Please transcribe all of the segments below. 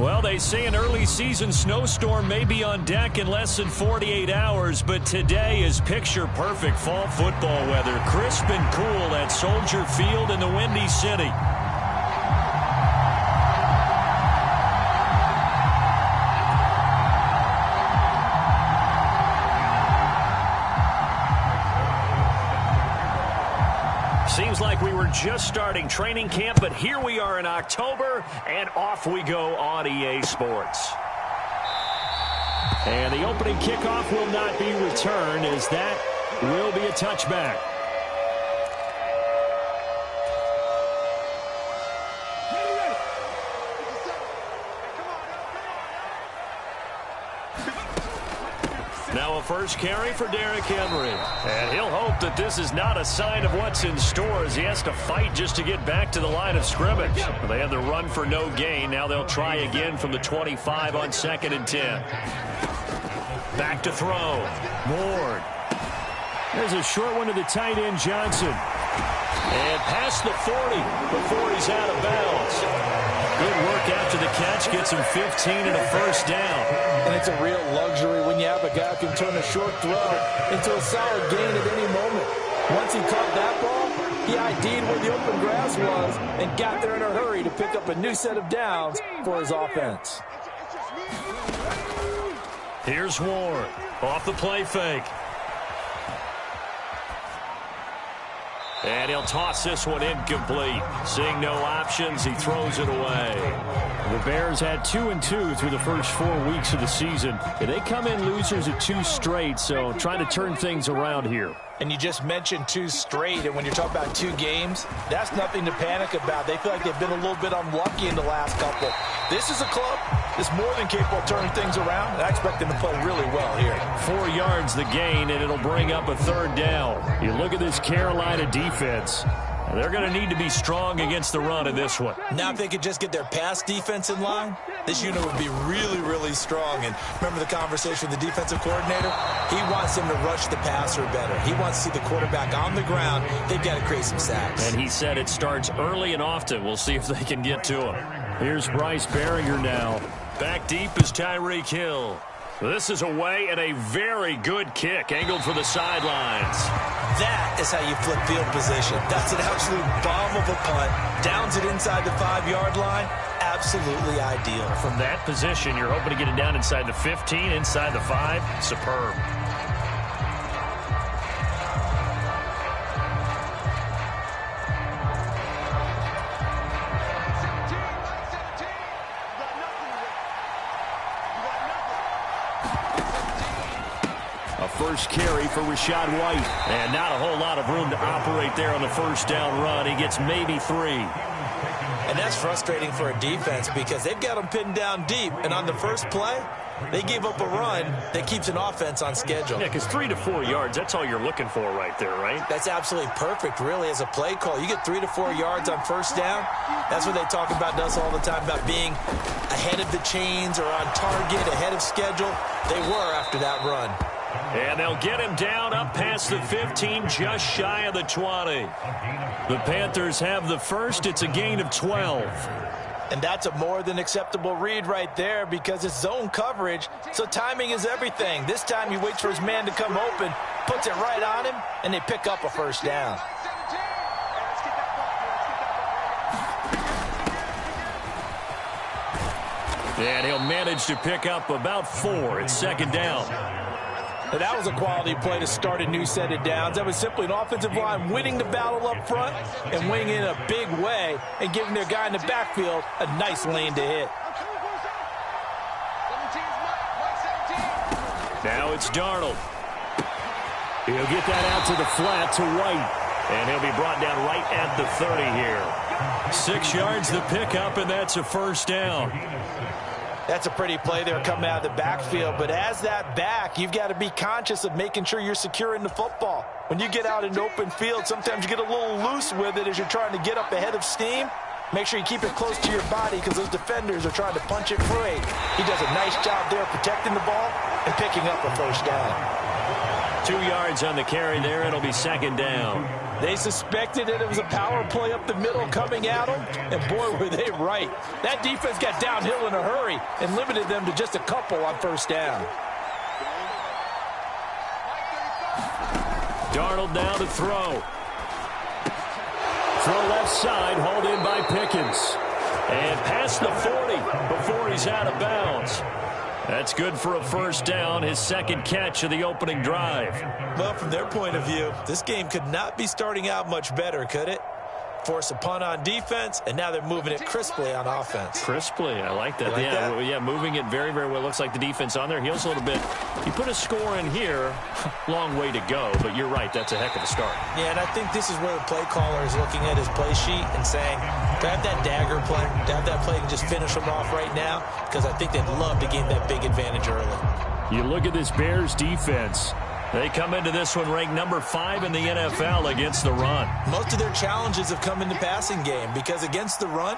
Well, they say an early season snowstorm may be on deck in less than 48 hours, but today is picture-perfect fall football weather. Crisp and cool at Soldier Field in the Windy City. Seems like we were just starting training camp, but here we are in October, and off we go on EA Sports. And the opening kickoff will not be returned, as that will be a touchback. Now a first carry for Derrick Henry. And he'll hope that this is not a sign of what's in store, as he has to fight just to get back to the line of scrimmage. They had the run for no gain. Now they'll try again from the 25 on 2nd and 10. Back to throw. Ward. There's a short one to the tight end, Johnson. And past the 40 before he's out of bounds. Good work after the catch. Gets him 15 and a first down. And it's a real luxury when you have a guy who can turn a short throw into a solid gain at any moment. Once he caught that ball, he ID'd where the open grass was and got there in a hurry to pick up a new set of downs for his offense. Here's Ward off the play fake. And he'll toss this one incomplete. Seeing no options, he throws it away. The Bears had 2-2 through the first 4 weeks of the season. They come in losers at 2 straight, so trying to turn things around here. And you just mentioned 2 straight, and when you're talking about 2 games, that's nothing to panic about. They feel like they've been a little bit unlucky in the last couple. This is a club that's more than capable of turning things around, and I expect them to play really well here. 4 yards the gain, and it'll bring up a 3rd down. You look at this Carolina defense. They're going to need to be strong against the run in this one. Now, if they could just get their pass defense in line, this unit would be really, really strong. And remember the conversation with the defensive coordinator? He wants them to rush the passer better. He wants to see the quarterback on the ground. They've got to create some sacks. And he said it starts early and often. We'll see if they can get to him. Here's Bryce Berringer now. Back deep is Tyreek Hill. This is away and a very good kick, angled for the sidelines. That is how you flip field position. That's an absolute bomb of a punt. Downs it inside the 5-yard line. Absolutely ideal. From that position, you're hoping to get it down inside the 15, inside the 5. Superb. First carry for Rachaad White. And not a whole lot of room to operate there on the first down run. He gets maybe 3. And that's frustrating for a defense because they've got them pinned down deep. And on the first play, they gave up a run that keeps an offense on schedule. Yeah, because 3 to 4 yards, that's all you're looking for right there, right? That's absolutely perfect, really, as a play call. You get 3 to 4 yards on first down. That's what they talk about us all the time, about being ahead of the chains or on target, ahead of schedule. They were after that run. And they'll get him down up past the 15, just shy of the 20. The Panthers have the first. It's a gain of 12. And that's a more than acceptable read right there because it's zone coverage, so timing is everything. This time he waits for his man to come open, puts it right on him, and they pick up a first down. And he'll manage to pick up about 4. It's 2nd down. And that was a quality play to start a new set of downs. That was simply an offensive line winning the battle up front and winning in a big way and giving their guy in the backfield a nice lane to hit. Now it's Darnold. He'll get that out to the flat to White. And he'll be brought down right at the 30 here. 6 yards the pickup, and that's a first down. That's a pretty play there coming out of the backfield. But as that back, you've got to be conscious of making sure you're securing the football. When you get out in open field, sometimes you get a little loose with it as you're trying to get up ahead of steam. Make sure you keep it close to your body because those defenders are trying to punch it free. He does a nice job there protecting the ball and picking up a first down. 2 yards on the carry there. It'll be 2nd down. They suspected it was a power play up the middle coming at them, and boy, were they right. That defense got downhill in a hurry and limited them to just a couple on first down. Darnold now to throw. Throw left side, hauled in by Pickens. And past the 40 before he's out of bounds. That's good for a first down, his second catch of the opening drive. Well, from their point of view, this game could not be starting out much better, could it? Force a punt on defense, and now they're moving it crisply on offense. Crisply, I like that. Yeah, moving it very, very well. Looks like the defense on their heels a little bit. You put a score in here, long way to go, but you're right, that's a heck of a start. Yeah, and I think this is where the play caller is looking at his play sheet and saying, to have that dagger play, to have that play and just finish them off right now, because I think they'd love to gain that big advantage early. You look at this Bears defense. They come into this one ranked number 5 in the NFL against the run. Most of their challenges have come in the passing game because against the run,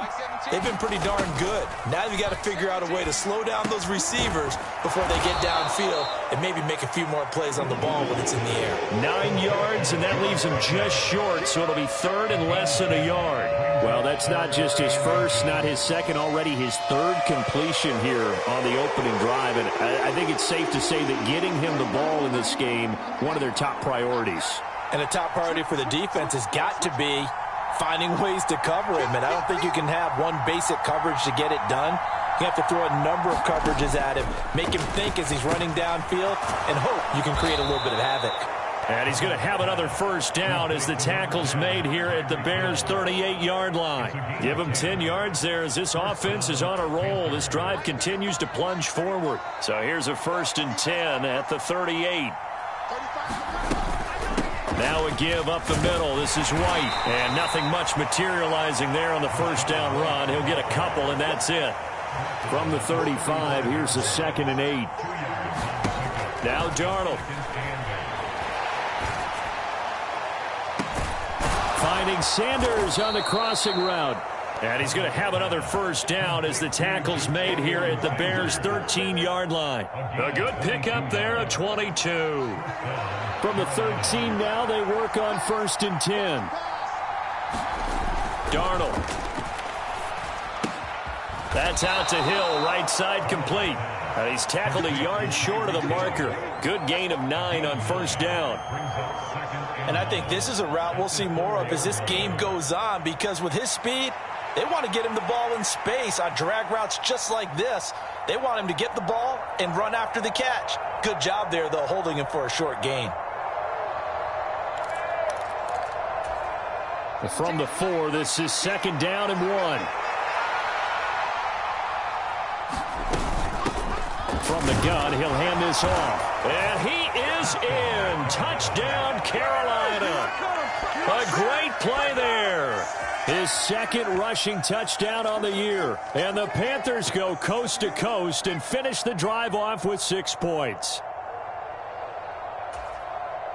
they've been pretty darn good. Now you've got to figure out a way to slow down those receivers before they get downfield and maybe make a few more plays on the ball when it's in the air. 9 yards, and that leaves him just short, so it'll be third and less than a yard. Well, that's not just his first, not his second, already his third completion here on the opening drive. And I think it's safe to say that getting him the ball in this game, one of their top priorities. And a top priority for the defense has got to be finding ways to cover him. And I don't think you can have one basic coverage to get it done. You have to throw a number of coverages at him, make him think as he's running downfield, and hope you can create a little bit of havoc. And he's going to have another first down as the tackle's made here at the Bears' 38-yard line. Give him 10 yards there as this offense is on a roll. This drive continues to plunge forward. So here's a 1st and 10 at the 38. Now a give up the middle. This is White. And nothing much materializing there on the first down run. He'll get a couple, and that's it. From the 35, here's the 2nd and 8. Now Darnold. Finding Sanders on the crossing route. And he's going to have another first down as the tackle's made here at the Bears' 13-yard line. A good pickup there, a 22. From the 13 now, they work on 1st and 10. Darnold. That's out to Hill, right side complete. And he's tackled a yard short of the marker. Good gain of 9 on first down. And I think this is a route we'll see more of as this game goes on, because with his speed, they want to get him the ball in space on drag routes just like this. They want him to get the ball and run after the catch. Good job there, though, holding him for a short gain. From the 4, this is 2nd down and 1. From the gun, he'll hand this off. And he is in. Touchdown, Carolina. A great play there. His 2nd rushing touchdown on the year. And the Panthers go coast to coast and finish the drive off with 6 points.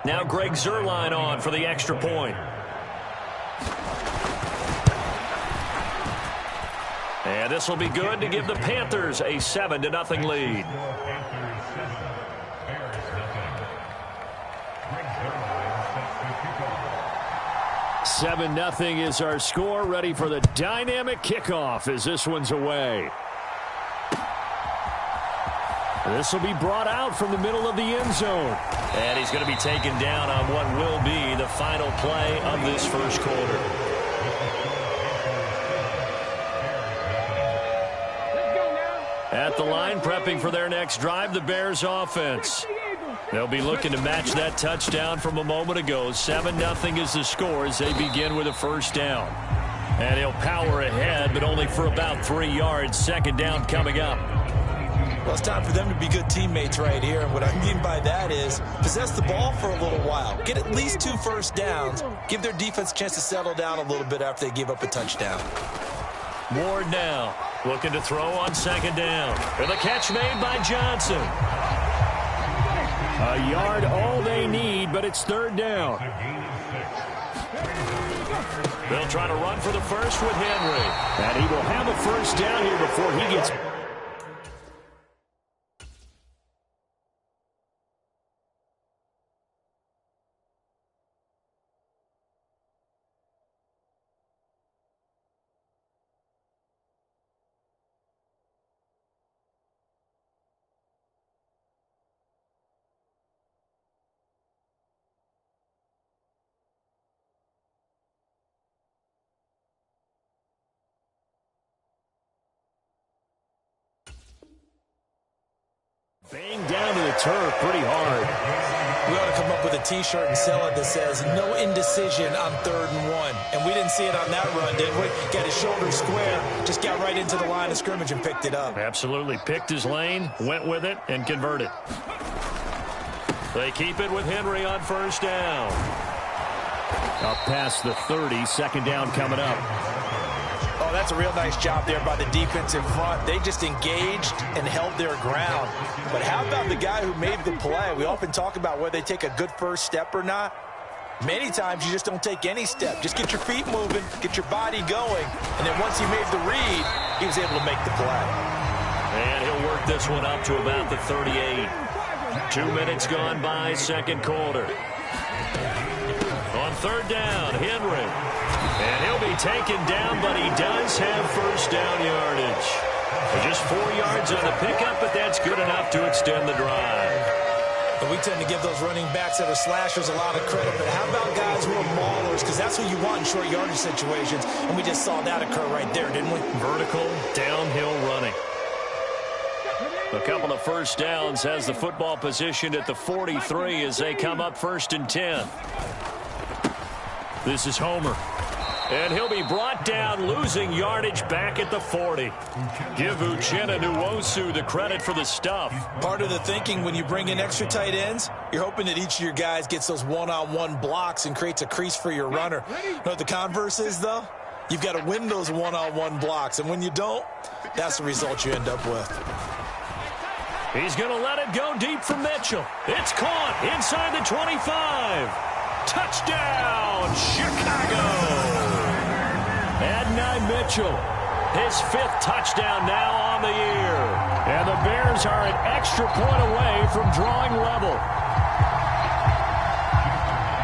Now Greg Zuerlein on for the extra point. And this will be good to give the Panthers a 7-0 lead. 7-0 is our score. Ready for the dynamic kickoff as this one's away. This will be brought out from the middle of the end zone. And he's going to be taken down on what will be the final play of this first quarter. At the line, prepping for their next drive, the Bears offense. They'll be looking to match that touchdown from a moment ago. 7-0 is the score as they begin with a first down. And he'll power ahead, but only for about 3 yards. 2nd down coming up. Well, it's time for them to be good teammates right here. And what I mean by that is possess the ball for a little while. Get at least 2 first downs. Give their defense a chance to settle down a little bit after they give up a touchdown. Ward now looking to throw on 2nd down. And the catch made by Johnson. A yard all they need, but it's 3rd down. They'll try to run for the first with Henry. And he will have a first down here before he gets Banged down to the turf pretty hard. We ought to come up with a T-shirt and sell it that says, no indecision on 3rd and 1. And we didn't see it on that run, did we? Got his shoulder square, just got right into the line of scrimmage and picked it up. Absolutely. Picked his lane, went with it, and converted. They keep it with Henry on 1st down. Up past the 30, 2nd down coming up. Oh, that's a real nice job there by the defensive front. They just engaged and held their ground. But how about the guy who made the play? We often talk about whether they take a good first step or not. Many times you just don't take any step. Just get your feet moving, get your body going, and then once he made the read, he was able to make the play. And he'll work this one up to about the 38. 2 minutes gone by, 2nd quarter. On 3rd down, Henry. And he'll be taken down, but he does have 1st down yardage. Just 4 yards on the pickup, but that's good enough to extend the drive. And we tend to give those running backs that are slashers a lot of credit, but how about guys who are maulers? Because that's what you want in short yardage situations, and we just saw that occur right there, didn't we? Vertical, downhill running. A couple of 1st downs has the football positioned at the 43 as they come up 1st and 10. This is Homer. And he'll be brought down, losing yardage back at the 40. Give Uchenna Nwosu the credit for the stuff. Part of the thinking when you bring in extra tight ends, you're hoping that each of your guys gets those one-on-one blocks and creates a crease for your runner. You know what the converse is, though? You've got to win those one-on-one blocks, and when you don't, that's the result you end up with. He's going to let it go deep for Mitchell. It's caught inside the 25. Touchdown, Chicago. Adonai Mitchell, his 5th touchdown now on the year. And the Bears are an extra point away from drawing level.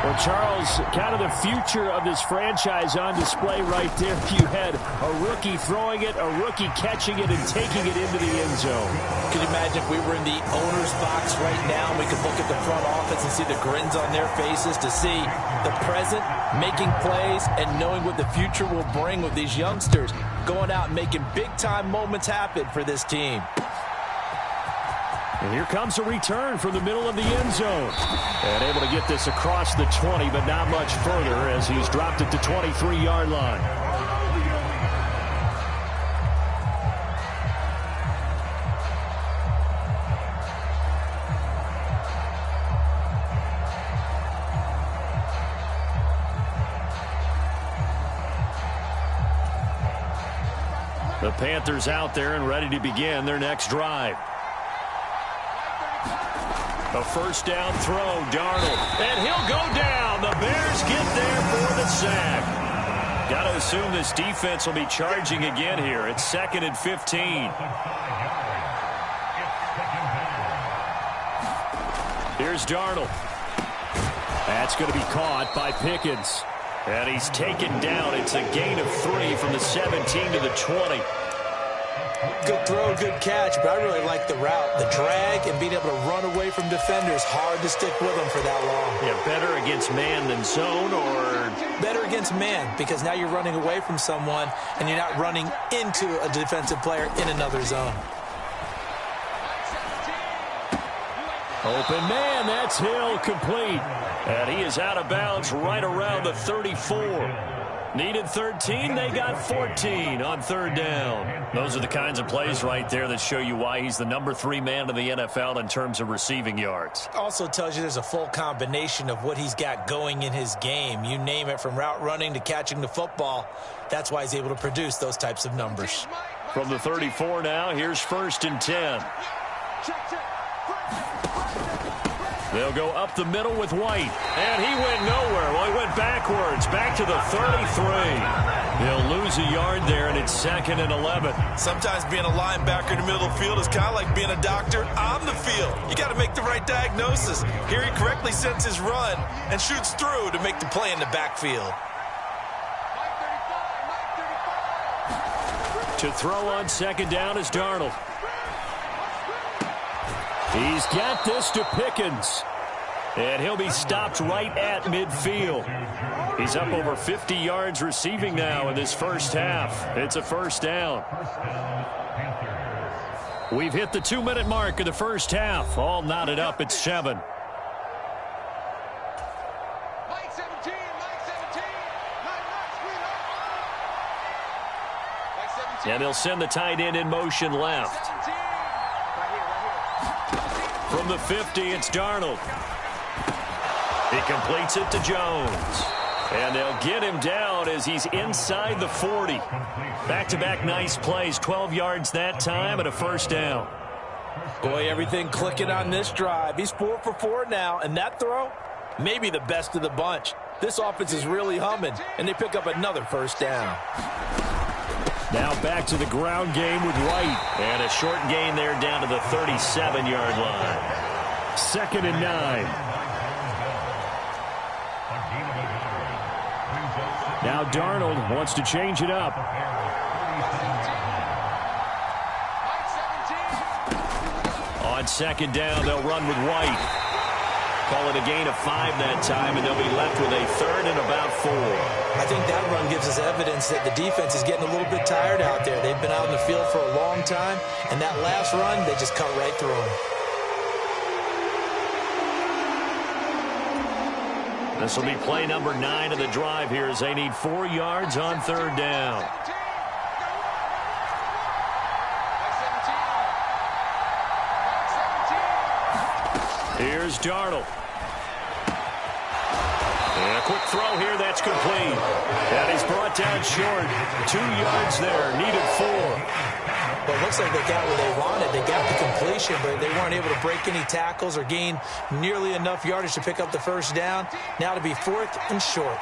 Well, Charles, kind of the future of this franchise on display right there. You had a rookie throwing it, a rookie catching it, and taking it into the end zone. Could you imagine if we were in the owner's box right now and we could look at the front office and see the grins on their faces to see the present, making plays, and knowing what the future will bring with these youngsters going out and making big-time moments happen for this team. And here comes a return from the middle of the end zone. And able to get this across the 20, but not much further as he's dropped at the 23-yard line. The Panthers out there and ready to begin their next drive. A 1st down throw, Darnold. And he'll go down. The Bears get there for the sack. Got to assume this defense will be charging again here. It's 2nd and 15. Here's Darnold. That's going to be caught by Pickens. And he's taken down. It's a gain of 3 from the 17 to the 20. Good throw, good catch, but I really like the route. The drag and being able to run away from defenders, hard to stick with them for that long. Yeah, better against man than zone, or? Better against man, because now you're running away from someone and you're not running into a defensive player in another zone. Open man, that's Hill, complete. And he is out of bounds right around the 34. Needed 13, they got 14 on 3rd down. Those are the kinds of plays right there that show you why he's the number 3 man in the NFL in terms of receiving yards. Also tells you there's a full combination of what he's got going in his game. You name it, from route running to catching the football. That's why he's able to produce those types of numbers. From the 34 now, here's 1st and 10. They'll go up the middle with White. And he went nowhere. Well, he went backwards. Back to the 33. They'll lose a yard there, and it's 2nd and 11. Sometimes being a linebacker in the middle of the field is kind of like being a doctor on the field. You got to make the right diagnosis. Here he correctly sends his run and shoots through to make the play in the backfield. To throw on 2nd down is Darnold. He's got this to Pickens. And he'll be stopped right at midfield. He's up over 50 yards receiving now in this first half. It's a 1st down. We've hit the 2-minute mark of the first half. All knotted up at 7. And they'll send the tight end in motion left. From the 50, it's Darnold. He completes it to Jones. And they'll get him down as he's inside the 40. Back-to-back nice plays, 12 yards that time and a first down. Boy, everything clicking on this drive. He's 4 for 4 now, and that throw, maybe the best of the bunch. This offense is really humming, and they pick up another first down. Now back to the ground game with White. And a short gain there down to the 37-yard line. 2nd and 9. Now Darnold wants to change it up. On 2nd down, they'll run with White. Call it a gain of 5 that time, and they'll be left with a 3rd and about 4. I think that run gives us evidence that the defense is getting a little bit tired out there. They've been out in the field for a long time, and that last run, they just cut right through them. This will be play number 9 of the drive here as they need 4 yards on 3rd down. Here's Darnold. And a quick throw here, that's complete. And he's brought down short. 2 yards there, needed 4. Well, it looks like they got what they wanted. They got the completion, but they weren't able to break any tackles or gain nearly enough yardage to pick up the first down. Now to be 4th and short.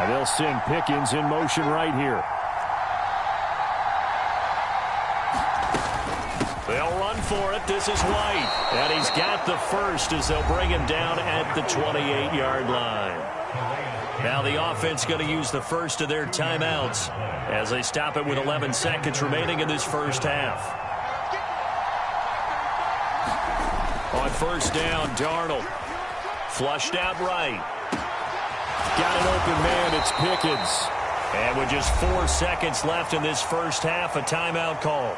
And they'll send Pickens in motion right here. They'll run for it. This is White. And he's got the first as they'll bring him down at the 28-yard line. Now the offense going to use the first of their timeouts as they stop it with 11 seconds remaining in this first half. On 1st down, Darnold. Flushed out right. Got an open man. It's Pickens. And with just 4 seconds left in this first half, a timeout call.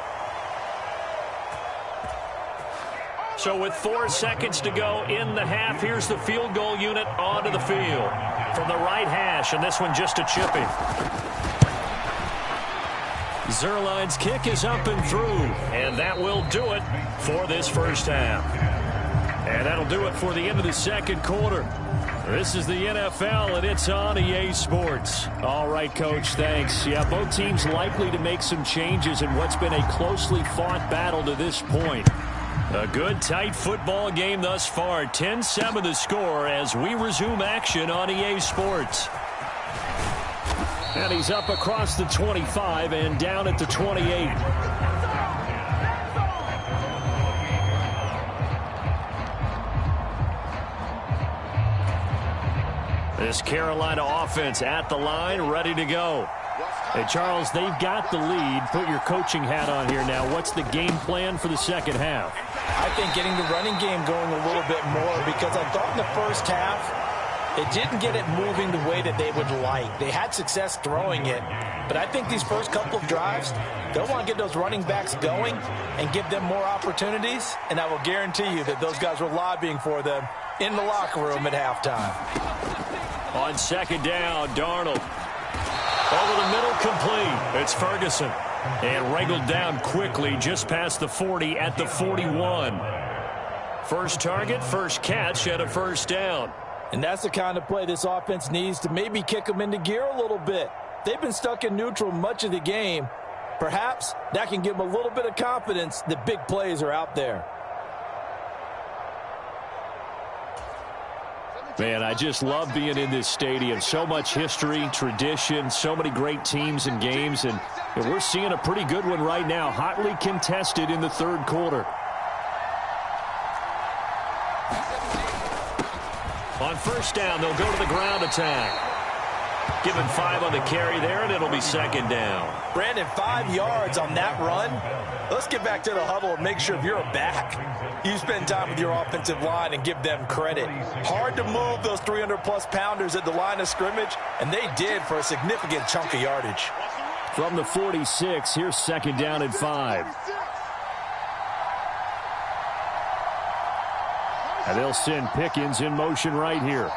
So with 4 seconds to go in the half, here's the field goal unit onto the field. From the right hash, and this one just a chipping. Zerline's kick is up and through, and that will do it for this first half. And that'll do it for the end of the second quarter. This is the NFL, and it's on EA Sports. All right, Coach, thanks. Yeah, both teams likely to make some changes in what's been a closely fought battle to this point. A good, tight football game thus far. 10-7 the score as we resume action on EA Sports. And he's up across the 25 and down at the 28. This Carolina offense at the line, ready to go. Hey, Charles, they've got the lead. Put your coaching hat on here now. What's the game plan for the second half? I think getting the running game going a little bit more, because I thought in the first half it didn't get it moving the way that they would like. They had success throwing it, but I think these first couple of drives, they'll want to get those running backs going and give them more opportunities, and I will guarantee you that those guys were lobbying for them in the locker room at halftime. On 2nd down, Darnold. Over the middle, complete. It's Ferguson. And wrangled down quickly just past the 40 at the 41. First target, first catch, and a first down. And that's the kind of play this offense needs to maybe kick them into gear a little bit. They've been stuck in neutral much of the game. Perhaps that can give them a little bit of confidence that big plays are out there. Man, I just love being in this stadium. So much history, tradition, so many great teams and games, and we're seeing a pretty good one right now, hotly contested in the third quarter. On 1st down, they'll go to the ground attack. Given 5 on the carry there, and it'll be 2nd down. Brandon, 5 yards on that run. Let's get back to the huddle and make sure if you're a back, you spend time with your offensive line and give them credit. Hard to move those 300-plus pounders at the line of scrimmage, and they did for a significant chunk of yardage. From the 46, here's 2nd down and 5. And they'll send Pickens in motion right here.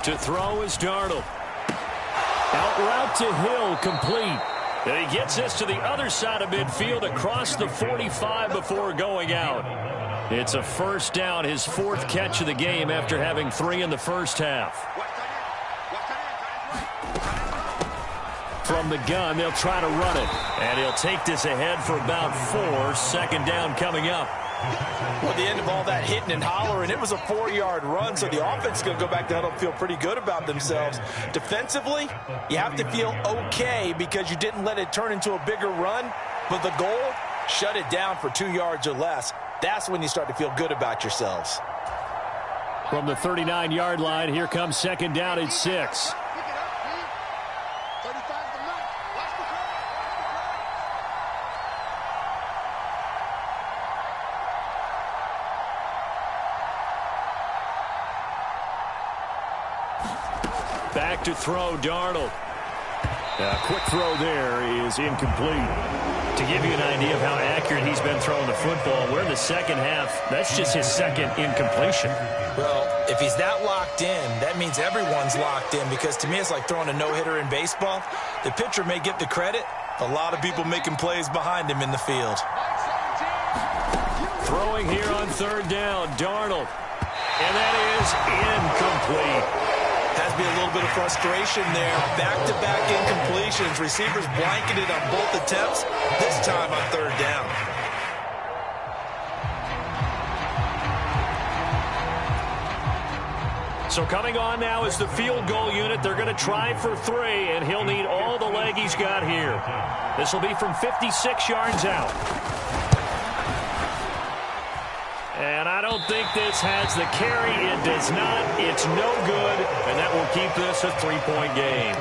To throw is Darnold. Out route to Hill, complete. And he gets this to the other side of midfield across the 45 before going out. It's a 1st down, his 4th catch of the game after having 3 in the first half. From the gun, they'll try to run it. And he'll take this ahead for about 4. 2nd down coming up. Well, at the end of all that hitting and hollering, it was a 4-yard run, so the offense is going to go back to huddle and feel pretty good about themselves. Defensively, you have to feel okay because you didn't let it turn into a bigger run, but the goal, shut it down for 2 yards or less. That's when you start to feel good about yourselves. From the 39-yard line, here comes 2nd down and 6. Back to throw, Darnold. Quick throw there is incomplete. To give you an idea of how accurate he's been throwing the football, we're in the second half. That's just his 2nd incompletion. Well, if he's that locked in, that means everyone's locked in, because to me it's like throwing a no-hitter in baseball. The pitcher may get the credit. A lot of people making plays behind him in the field. Throwing here on 3rd down, Darnold. And that is incomplete. Has to be a little bit of frustration there. Back-to-back incompletions. Receivers blanketed on both attempts, this time on 3rd down. So coming on now is the field goal unit. They're going to try for 3, and he'll need all the leg he's got here. This will be from 56 yards out. And I don't think this has the carry. It does not. It's no good. And that will keep this a 3-point game.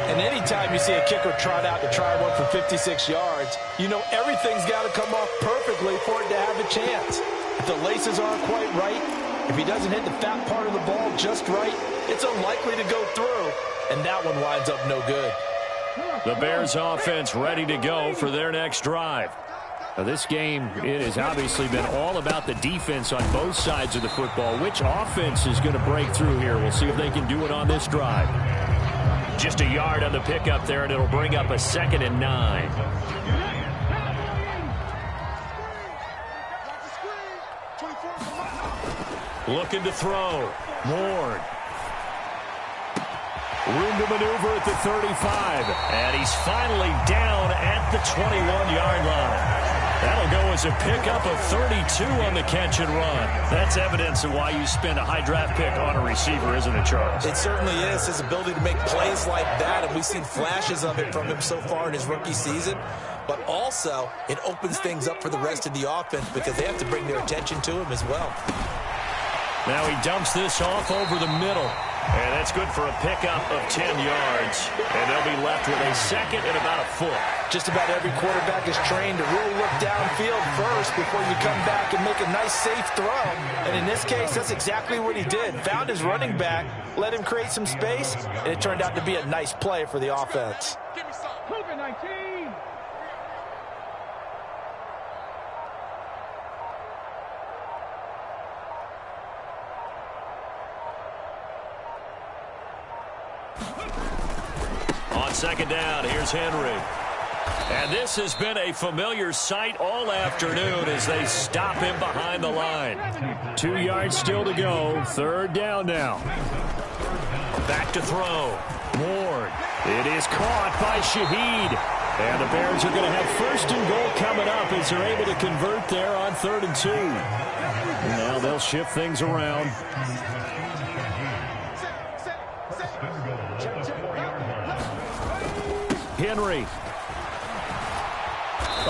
And anytime you see a kicker trot out to try one for 56 yards, you know everything's got to come off perfectly for it to have a chance. If the laces aren't quite right, if he doesn't hit the fat part of the ball just right, it's unlikely to go through. And that one winds up no good. The Bears offense ready to go for their next drive. Now, this game, it has obviously been all about the defense on both sides of the football. Which offense is going to break through here? We'll see if they can do it on this drive. Just a yard on the pickup there, and it'll bring up a 2nd and 9. Looking to throw. Ward. Room to maneuver at the 35. And he's finally down at the 21-yard line. That'll go as a pickup of 32 on the catch and run. That's evidence of why you spend a high draft pick on a receiver, isn't it, Charles? It certainly is. His ability to make plays like that, and we've seen flashes of it from him so far in his rookie season. But also, it opens things up for the rest of the offense because they have to bring their attention to him as well. Now he dumps this off over the middle. And that's good for a pickup of 10 yards. And they'll be left with a 2nd and about a foot. Just about every quarterback is trained to really look downfield first before you come back and make a nice, safe throw. And in this case, that's exactly what he did. Found his running back, let him create some space, and it turned out to be a nice play for the offense. Give me some. Cougar 19. On 2nd down, here's Henry. And this has been a familiar sight all afternoon as they stop him behind the line. 2 yards still to go. 3rd down now. Back to throw. Ward. It is caught by Shaheed. And the Bears are going to have 1st and goal coming up as they're able to convert there on 3rd and 2. Now they'll shift things around. Henry.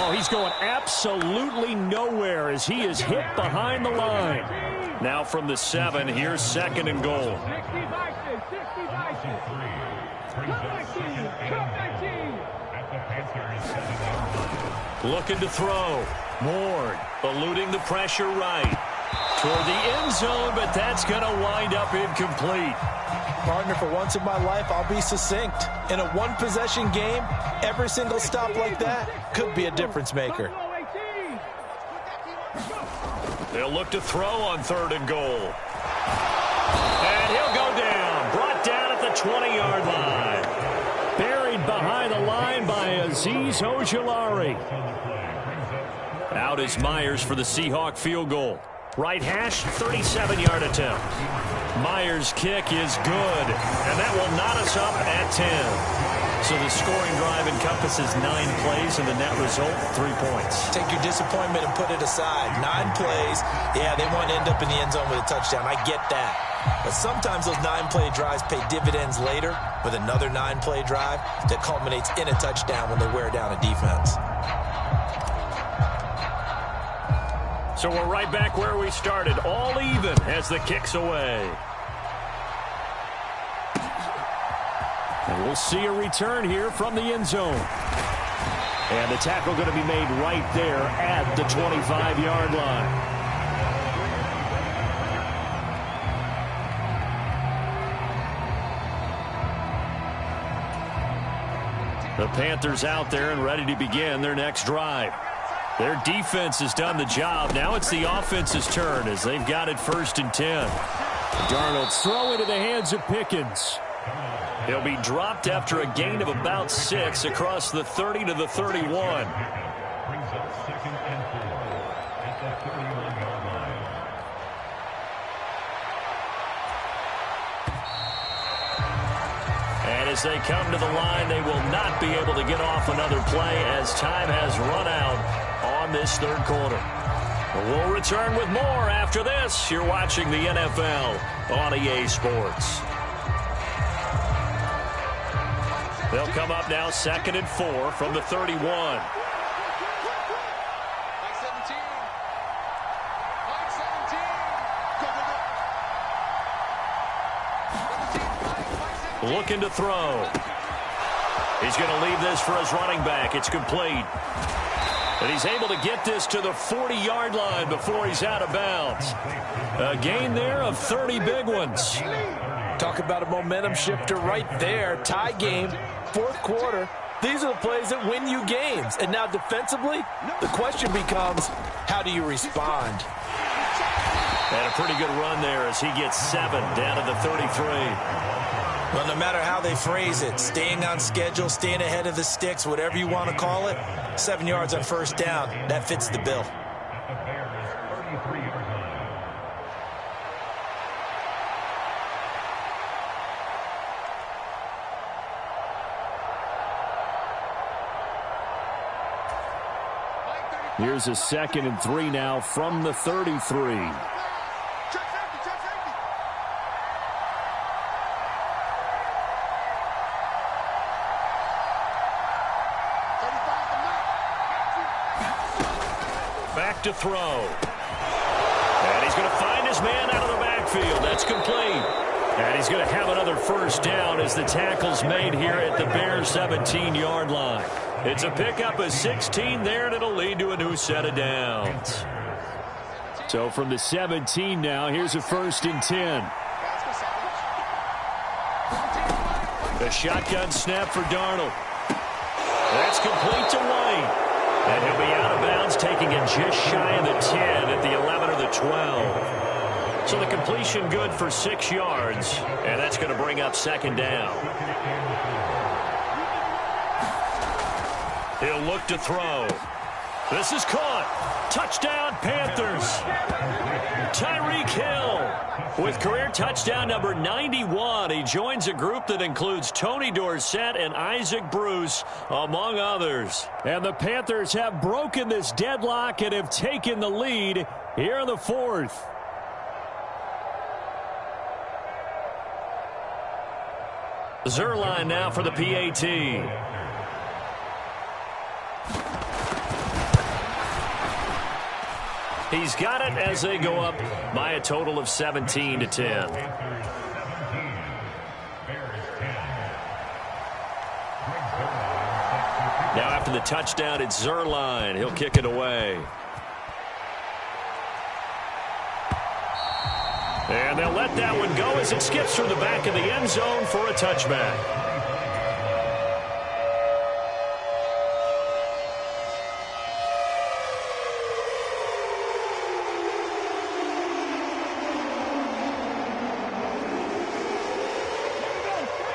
Oh, he's going absolutely nowhere as he is hit behind the line. Now from the 7, here's 2nd and goal. Looking to throw. Ward eluding the pressure right. toward the end zone, but that's going to wind up incomplete. Partner, for once in my life, I'll be succinct. In a one-possession game, every single stop like that could be a difference maker. They'll look to throw on 3rd and goal. And he'll go down. Brought down at the 20-yard line. Buried behind the line by Azeez Ojulari. Out is Myers for the Seahawk field goal. Right hash, 37-yard attempt. Myers' kick is good, and that will knot us up at 10. So the scoring drive encompasses 9 plays, and the net result, 3 points. Take your disappointment and put it aside. 9 plays, yeah, they want to end up in the end zone with a touchdown. I get that. But sometimes those 9-play drives pay dividends later with another 9-play drive that culminates in a touchdown when they wear down a defense. So we're right back where we started, all even as the kick's away. And we'll see a return here from the end zone. And the tackle going to be made right there at the 25-yard line. The Panthers out there and ready to begin their next drive. Their defense has done the job. Now it's the offense's turn as they've got it 1st and 10. Darnold's throw into the hands of Pickens. He'll be dropped after a gain of about 6 across the 30 to the 31. And as they come to the line, they will not be able to get off another play as time has run out on this 3rd quarter. We'll return with more after this. You're watching the NFL on EA Sports. They'll come up now 2nd and 4 from the 31. Looking to throw. He's going to leave this for his running back. It's complete. And he's able to get this to the 40-yard line before he's out of bounds. A gain there of 30 big ones. Talk about a momentum shifter right there. Tie game, 4th quarter. These are the plays that win you games. And now defensively, the question becomes, how do you respond? And a pretty good run there as he gets 7 down to the 33. Well, no matter how they phrase it, staying on schedule, staying ahead of the sticks, whatever you want to call it, 7 yards on 1st down, that fits the bill. Here's a 2nd and 3 now from the 33. Back to throw. And he's going to find his man out of the backfield. That's complete. And he's going to have another 1st down as the tackle's made here at the Bears' 17-yard line. It's a pickup of 16 there, and it'll lead to a new set of downs. So from the 17 now, here's a 1st and 10. A shotgun snap for Darnold. That's complete to White. And he'll be out of bounds, taking it just shy of the 10 at the 11 or the 12. So the completion good for 6 yards, and that's going to bring up 2nd down. He'll look to throw. This is caught. Touchdown, Panthers. Tyreek Hill with career touchdown number 91. He joins a group that includes Tony Dorsett and Isaac Bruce, among others. And the Panthers have broken this deadlock and have taken the lead here in the 4th. Zerline now for the PAT. He's got it as they go up by a total of 17 to 10. Now after the touchdown, it's Zerline. He'll kick it away. And they'll let that one go as it skips through the back of the end zone for a touchback.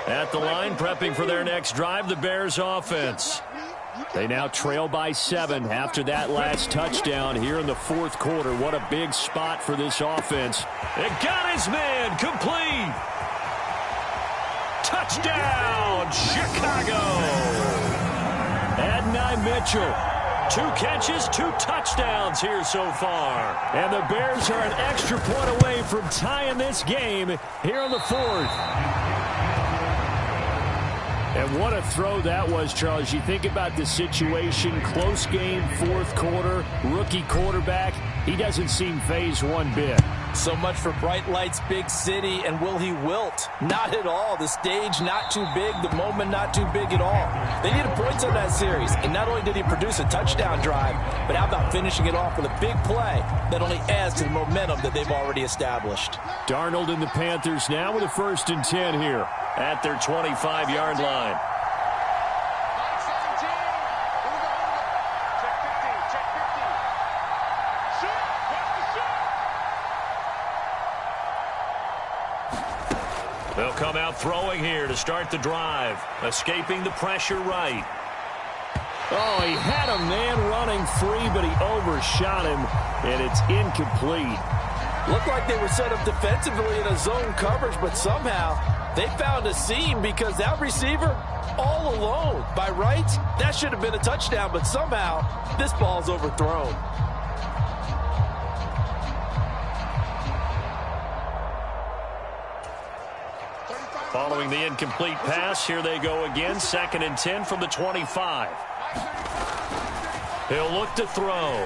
At the line, prepping for their next drive, the Bears offense. They now trail by 7 after that last touchdown here in the fourth quarter. What a big spot for this offense. It got his man complete. Touchdown, Chicago. Adonai Mitchell. 2 catches, 2 touchdowns here so far. And the Bears are an extra point away from tying this game here in the fourth. And what a throw that was, Charles. You think about the situation, close game, fourth quarter, rookie quarterback. He doesn't seem phased one bit. So much for bright lights, big city, and will he wilt? Not at all. The stage not too big, the moment not too big at all. They needed points on that series, and not only did he produce a touchdown drive, but how about finishing it off with a big play that only adds to the momentum that they've already established. Darnold and the Panthers now with a 1st and 10 here at their 25-yard line. They'll come out throwing here to start the drive, escaping the pressure right. Oh, he had a man running free, but he overshot him, and it's incomplete. Looked like they were set up defensively in a zone coverage, but somehow they found a seam because that receiver all alone. By rights, that should have been a touchdown, but somehow this ball's overthrown. Following the incomplete pass, here they go again. 2nd and 10 from the 25. He'll look to throw.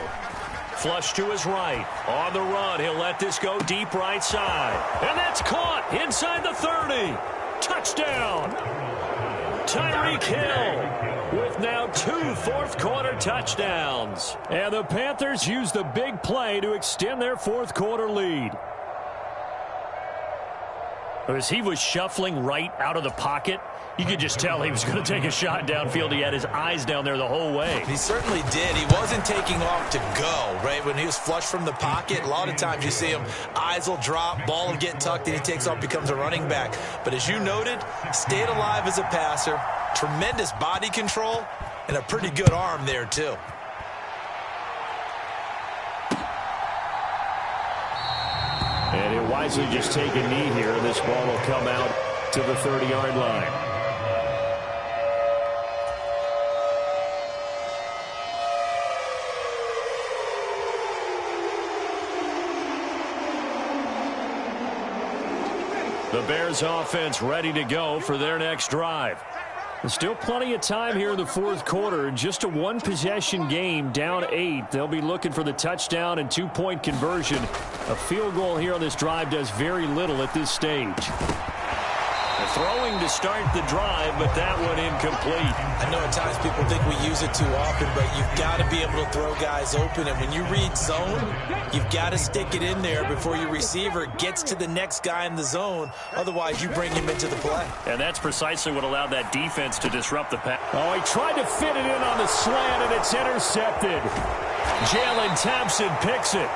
Flush to his right. On the run, he'll let this go deep right side. And that's caught inside the 30. Touchdown. Tyreek Hill with now 2 fourth-quarter touchdowns. And the Panthers use the big play to extend their fourth-quarter lead. As he was shuffling right out of the pocket, you could just tell he was going to take a shot downfield. He had his eyes down there the whole way. He certainly did. He wasn't taking off to go, right? When he was flush from the pocket, a lot of times you see him, eyes will drop, ball will get tucked, and he takes off, becomes a running back. But as you noted, stayed alive as a passer, tremendous body control, and a pretty good arm there, too. And he'll wisely just take a knee here, and this ball will come out to the 30-yard line. The Bears offense ready to go for their next drive. There's still plenty of time here in the fourth quarter. Just a 1-possession game, down 8. They'll be looking for the touchdown and 2-point conversion. A field goal here on this drive does very little at this stage. Throwing to start the drive, but that one incomplete. I know at times people think we use it too often, but you've got to be able to throw guys open. And when you read zone, you've got to stick it in there before your receiver gets to the next guy in the zone. Otherwise, you bring him into the play. And that's precisely what allowed that defense to disrupt the pass. Oh, he tried to fit it in on the slant, and it's intercepted. Jalen Thompson picks it.